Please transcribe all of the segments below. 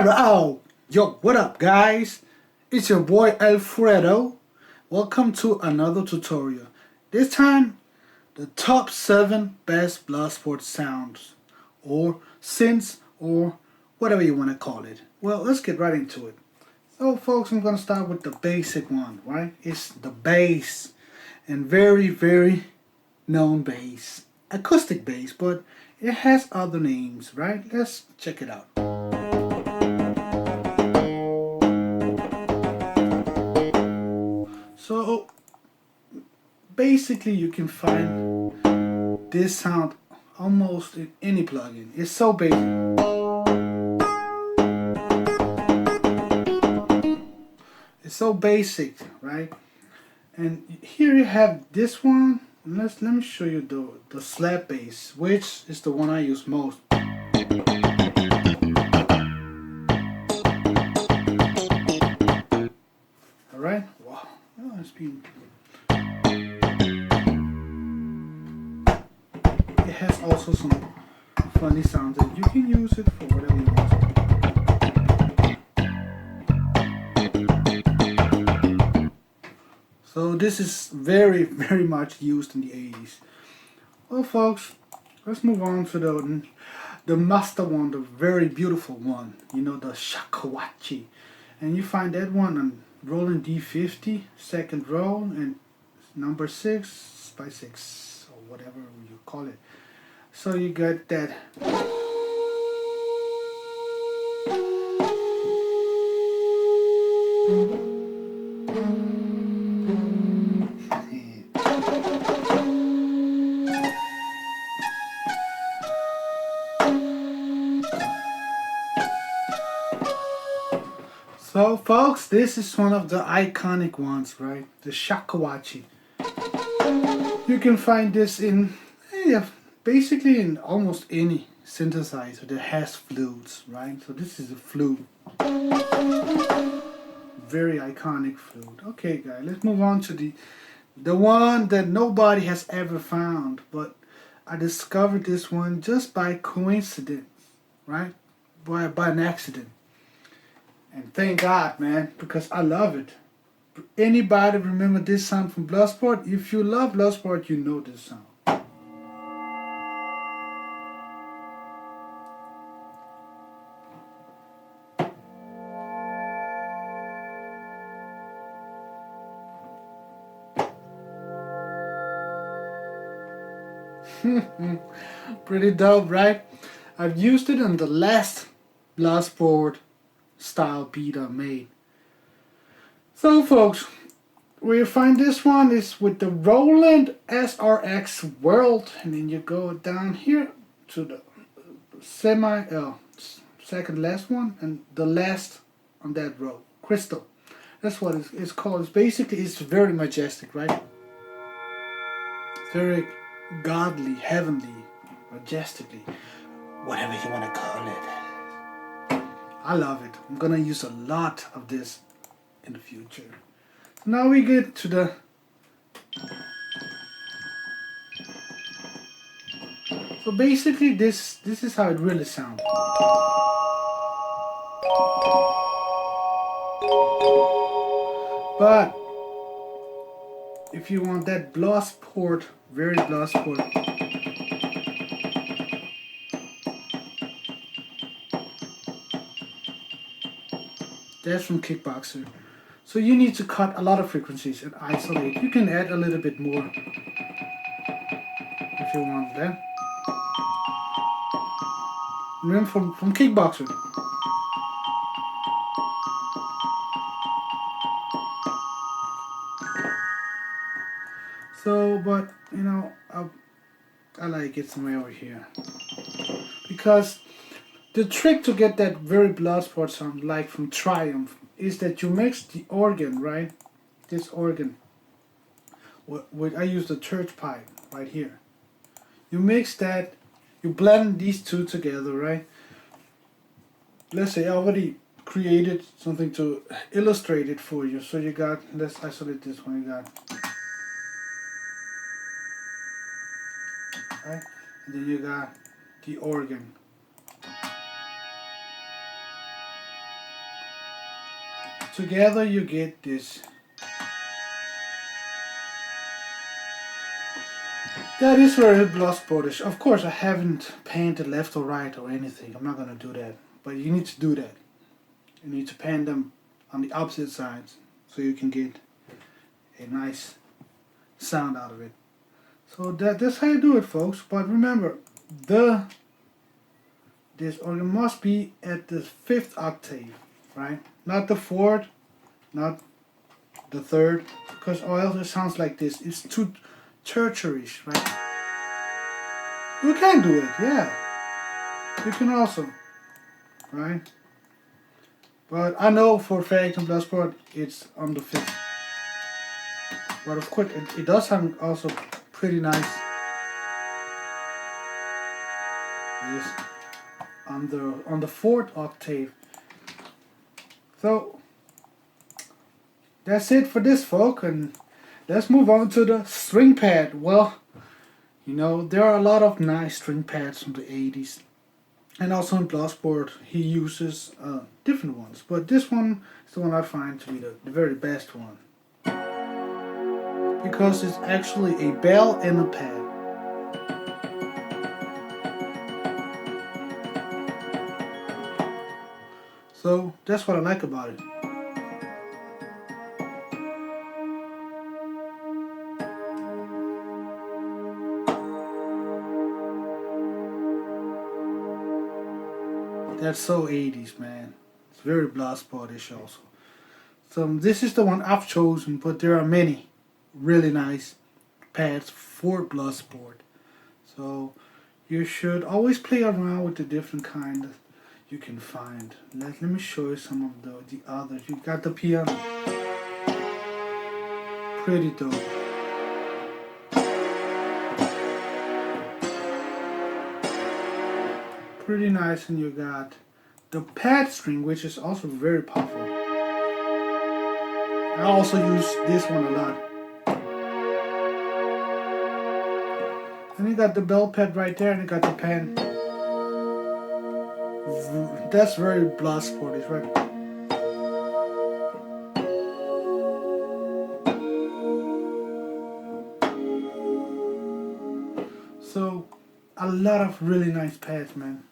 Hello! Yo, what up guys? It's your boy Alfredo. Welcome to another tutorial. This time, the top 7 best Bloodsport sounds, or synths, or whatever you want to call it. Well, let's get right into it. So folks, I'm going to start with the basic one, right? It's the bass, and very known bass. Acoustic bass, but it has other names, right? Let's check it out. So basically you can find this sound almost in any plugin. It's so basic. It's so basic, right? And here you have this one. Let me show you the slap bass, which is the one I use most. Alright? Wow. Oh, it's been... It has also some funny sounds and you can use it for whatever you want. So this is very much used in the 80s. Well folks, let's move on to the master one, the very beautiful one, you know, the shakuhachi. And you find that one on Roland D50, second row, and number 6 by 6, or whatever you call it. So you got that. So folks, this is one of the iconic ones, right? The shakuhachi. You can find this in, basically in almost any synthesizer that has flutes, right? So this is a flute. Very iconic flute. Okay guys, let's move on to the one that nobody has ever found, but I discovered this one just by coincidence, right? By an accident. And thank God, man, because I love it. Anybody remember this sound from Bloodsport? If you love Bloodsport, you know this sound. Pretty dope, right? I've used it on the last Bloodsport style beat I made. So folks, where you find this one is with the Roland SRX World, and then you go down here to the second last one, and the last on that row, Crystal. That's what it's called. It's very majestic, right? Very godly, heavenly, majestically, whatever you want to call it. I love it. I'm gonna use a lot of this in the future. So now we get to the so basically this is how it really sounds. But if you want that Bloodsport, very Bloodsport, that's from Kickboxer. So you need to cut a lot of frequencies and isolate. You can add a little bit more if you want that. And then from Kickboxer. So, but you know, I like it somewhere over here because the trick to get that very Bloodsport sound, like from Triumph, is that you mix the organ, right? This organ. I use the church pipe right here. You mix that, you blend these two together, right? Let's say I already created something to illustrate it for you. So you got, let's isolate this one, you got, right? And then you got the organ. together you get this. That is very Bloodsportish. Of course, I haven't painted left or right or anything. I'm not gonna do that. But you need to do that. You need to paint them on the opposite sides so you can get a nice sound out of it. So that's how you do it, folks. But remember, it must be at the 5th octave, right? Not the 4th, not the 3rd, because or else it sounds like this. It's too churcherish, right? You can do it, yeah. You can also, right? But I know for a fact in Bloodsport it's on the 5th. But of course it does sound also pretty nice. Yes, on the 4th octave. So that's it for this, folk, and let's move on to the string pad. Well, you know, there are a lot of nice string pads from the 80s. And also in Bloodsport, he uses different ones. But this one is the one I find to be the very best one. Because it's actually a bell and a pad. So that's what I like about it. That's so 80s, man. It's very Bloodsportish also. So this is the one I've chosen, but there are many really nice pads for Bloodsport. So you should always play around with the different kind that you can find. Let me show you some of the others. You got the piano. Pretty dope. Pretty nice, and you got the pad string, which is also very powerful. I also use this one a lot. And you got the bell pad right there, and you got the pen. That's very Bloodsportish, right? So, a lot of really nice pads, man.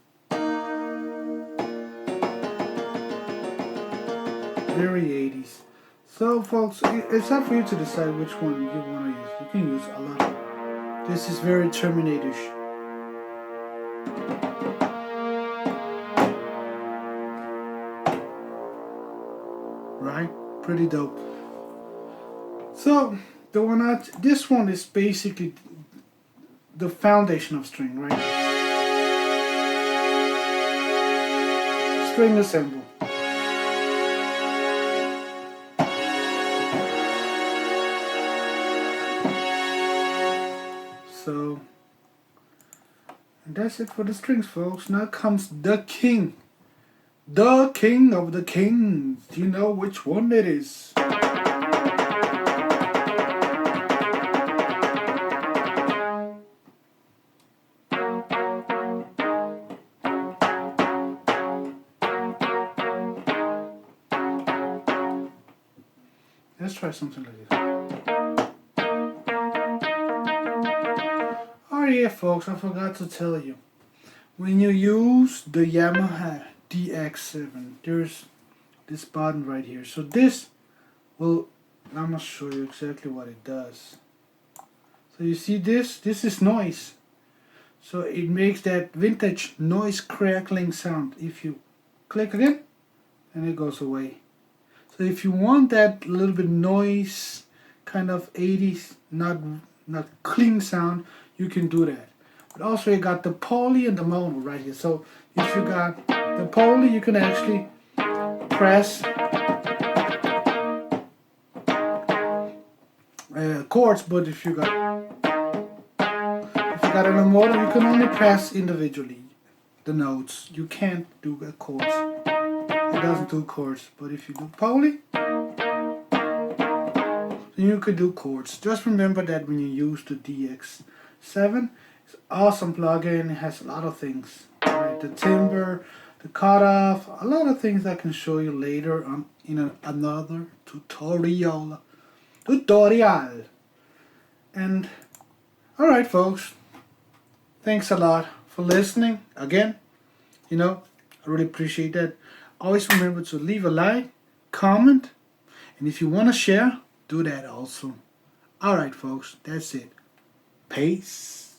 Very 80s. So, folks, it's up for you to decide which one you want to use. You can use a lot. This is very Terminator-ish. Right? Pretty dope. So, this one is basically the foundation of string, right? String assemble. So, and that's it for the strings, folks. Now comes the king. The king of the kings. Do you know which one it is? Let's try something like this. Oh yeah, folks, I forgot to tell you. When you use the Yamaha DX7, there's this button right here. So this will, I'm gonna show you exactly what it does. So you see this is noise. So it makes that vintage noise crackling sound. If you click again, and it goes away. So if you want that little bit noise, kind of 80s, not clean sound, you can do that. But also you got the poly and the mono right here. So if you got the poly, you can actually press chords, but if you got it on the mono, you can only press individually the notes. You can't do chords. It doesn't do chords. But if you do poly, then you can do chords. Just remember that when you use the DX7, it's an awesome plugin. It has a lot of things. Right? The timbre, the cutoff, a lot of things I can show you later on in another tutorial. And alright folks, thanks a lot for listening again. I really appreciate that. Always remember to leave a like, comment, and if you want to share, do that also. Alright folks, that's it. Peace.